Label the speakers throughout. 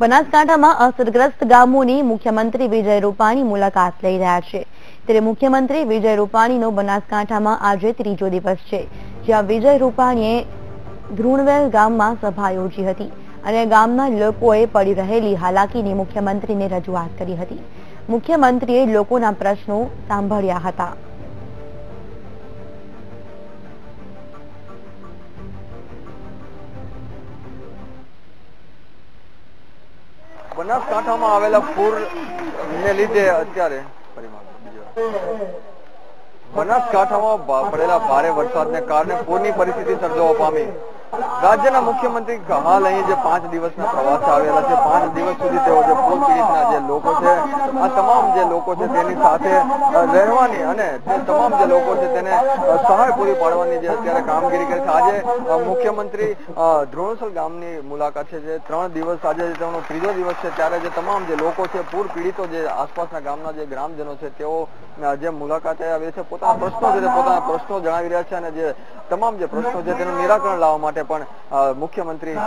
Speaker 1: બનાસકાંઠામાં અસરગ્રસ્ત ગામોની મુખ્યમંત્રી વિજય રૂપાણી મુલાકાત લઈ રહ્યા છે। ત્યારે મુખ્યમંત્રી વિજય રૂપાણીનો બનાસકાંઠામાં આજે ત્રીજો દિવસ છે, જ્યાં વિજય રૂપાણીએ ધ્રુણવેલ ગામમાં સભા યોજી હતી અને ગામના લોકોએ પડી રહેલી હાલાકીની મુખ્યમંત્રીને રજૂઆત કરી હતી। મુખ્યમંત્રીએ લોકોના પ્રશ્નો સાંભળ્યા હતા।
Speaker 2: બનાસકાંઠામાં આવેલા પૂરને લીધે અત્યારે બનાસકાંઠામાં પડેલા ભારે વરસાદને કારણે પૂરની પરિસ્થિતિ સર્જાવા પામી। રાજ્યના મુખ્યમંત્રી હાલ અહીં જે 5 દિવસના પ્રવાસે આવેલા છે। 5 દિવસ સુધી તેઓ જે પૂર પીડિતના જે લોકો છે, આ તમામ જે લોકો છે તેની સાથે રહેવાની અને તે તમામ જે લોકો છે તેને સહાય પૂરી પાડવાની જે અત્યારે કામગીરી કરે છે। આજે મુખ્યમંત્રી ધ્રુણવેલ ગામની મુલાકાત છે, જે 3 દિવસ આજે તેમનો ત્રીજો દિવસ છે, ત્યારે જે તમામ જે લોકો છે પૂર પીડિતો જે આસપાસના ગામના જે ગ્રામજનો છે તેઓ જે મુલાકાતે આવે છે, પોતાના પ્રશ્નો જણાવી રહ્યા છે અને જે તમામ જે પ્રશ્નો છે તેનું નિરાકરણ લાવવા માટે પણ મુખ્યમંત્રી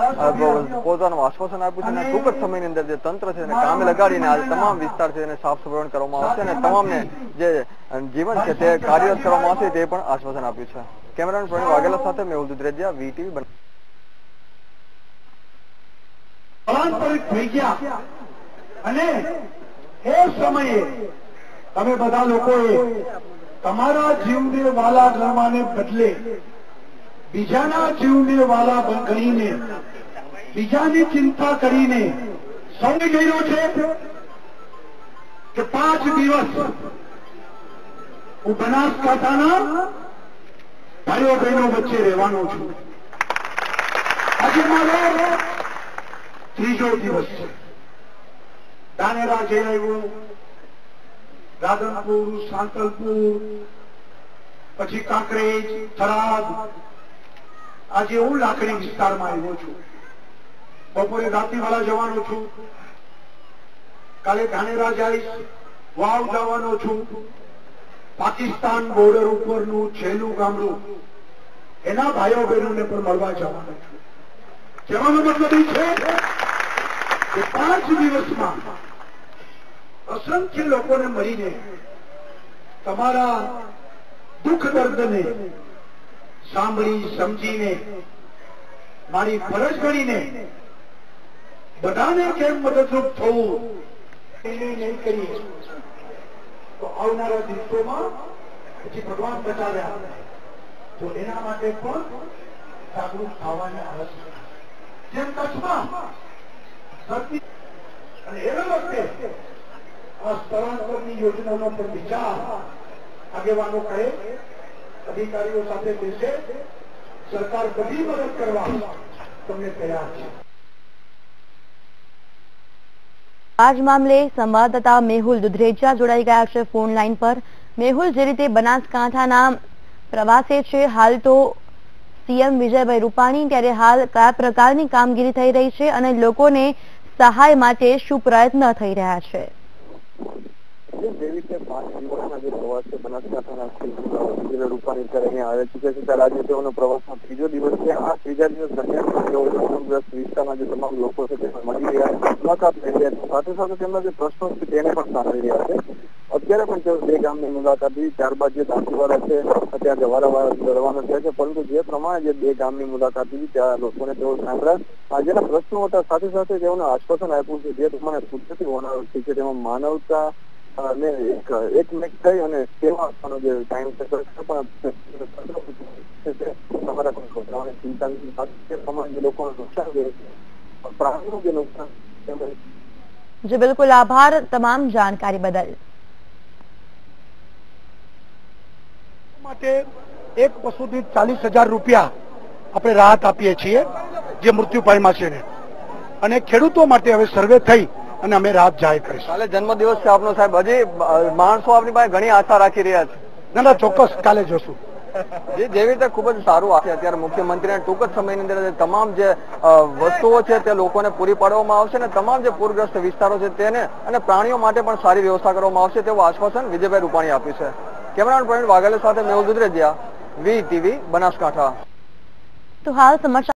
Speaker 2: પોતાનું આશ્વાસન આપ્યું છે અને ટૂંક જ સમયની અંદર જે તંત્ર છે તેને કામે લગાડીને આજે તમામ વિસ્તાર છે તેને સાફ સફાઈ કરવામાં આવશે અને તમામને જે જીવન છે તે કાર્યરત કરવામાં આવશે તે પણ આશ્વાસન આપ્યું છે। કેમેરામેન પ્રવીણ વાઘેલા સાથે મેહુલ દુધરેજિયા, VTV।
Speaker 3: અને એ સમયે તમે બધા લોકોએ તમારા જીવને વાલા ગણવાને બદલે બીજાના જીવને વાલા ગણીને બીજાની ચિંતા કરીને સૌને કહ્યું છે કે 5 દિવસ હું બનાસકાંઠાના ભાઈઓ બહેનો વચ્ચે રહેવાનો છું। આજે મારો ત્રીજો દિવસ છે। ધાનેરા જઈ આવ્યો, રાધનપુર, સાંતલપુર, પછી કાંકરેજ, થરાદ, આજે હું લાકડી વિસ્તારમાં આવ્યો છું। બપોરે દાંતીવાડા જવાનો છું, કાલે ધાનેરા જઈશ, વાવ જવાનો છું, પાકિસ્તાન બોર્ડર ઉપરનું છેલ્લું ગામડું એના ભાઈઓ બહેનોને પણ મળવા જવાનો છું। કહેવાનો મતલબ એ છે કે 5 દિવસમાં અસંખ્ય લોકોને મળીને તમારા દુઃખ દર્દને સાંભળી સમજીને મારી ફરજ ગણીને બધાને કેમ મદદરૂપ થવું એને નહીં કરીએ તો આવનારા દિવસોમાં પછી ભગવાન બચાવ્યા તો એના માટે પણ જાગૃત થવાની આવશ્યકતા। જેમ કચ્છમાં અને એના વખતે આ સ્થળાંતરની યોજનાનો પણ વિચાર આગેવાનો કહે, અધિકારીઓ સાથે બેસે, સરકાર બધી મદદ કરવા તમને તૈયાર છે।
Speaker 1: આજ મામલે સંવાદદાતા મેહુલ દુધરેજિયા જોડાઈ ગયા છે ફોન લાઈન પર। મેહુલ, જે રીતે બનાસકાંઠાના પ્રવાસે છે હાલ તો સીએમ વિજયભાઈ રૂપાણી, ત્યારે હાલ કયા પ્રકારની કામગીરી થઈ રહી છે અને લોકોને સહાય માટે શું પ્રયત્ન થઈ રહ્યા છે?
Speaker 2: જે રીતે 5 દિવસના જે પ્રવાસ છે બનાસકાંઠાના વિજય રૂપાણી ત્યારે અહીંયા આવી ચૂક્યા છે, ત્યારે આજે તેઓનો પ્રવાસનો ત્રીજો દિવસ છે। આ ત્રીજા દિવસ દરમિયાન તેઓ પૂરગ્રસ્ત વિસ્તારના જે તમામ લોકો છે તેને મળી રહ્યા છે, મુલાકાત લઈ રહ્યા છે, સાથે સાથે તેમના જે પ્રશ્નો છે તેને પણ સાંભળી રહ્યા છે। અત્યારે પણ તેઓ 2 ગામની મુલાકાત લીધી, ત્યારબાદ જે દાંતીવાડા છે ત્યાં જવારવાર રવાના થયા છે, પરંતુ જે પ્રમાણે જે 2 ગામની મુલાકાત લીધી ત્યાં લોકોને તેઓ સાંભળ્યા, જેના પ્રશ્નો હતા, સાથે સાથે તેઓને આશ્વાસન આપ્યું છે જે પ્રમાણે કુદરતી હોનારત છે તેમાં માનવતા ને એકમેક થઈ અને સેવા આપવાનો જે ટાઈમ છે પણ તમારા કોઈ ઘટનાઓની ચિંતા નથી, તે પ્રમાણે જે લોકોને નુકસાન થયું છે, પ્રાણીનું જે નુકસાન
Speaker 1: જી બિલકુલ, આભાર તમામ જાણકારી બદલ।
Speaker 3: માટે એક પશુથી 40,000 રૂપિયા આપણે રાહત આપીએ છીએ જે મૃત્યુ પામ્યા છે, અને ખેડૂતો માટે હવે સર્વે થઈ અને અમે રાહત જાહેર કરીશું।
Speaker 2: કાલે જન્મદિવસ છે આપનો સાહેબ, હજી માણસો આપની પાસે ઘણી આશા રાખી રહ્યા છે।
Speaker 3: ના, ચોક્કસ કાલે જોશું।
Speaker 2: જેવી રીતે ખૂબ જ સારું છે અત્યારે મુખ્યમંત્રીને ટૂંક જ સમયની અંદર તમામ જે વસ્તુઓ છે તે લોકોને પૂરી પાડવામાં આવશે અને તમામ જે પૂરગ્રસ્ત વિસ્તારો છે તેને અને પ્રાણીઓ માટે પણ સારી વ્યવસ્થા કરવામાં આવશે તેવું આશ્વાસન વિજયભાઈ રૂપાણી આપ્યું છે। કેમેરામેન પ્રવીણ વાઘેલા સાથે મેહુલ દુધરેજિયા, VTV બનાસકાંઠા।
Speaker 1: તો હાલ સમાચાર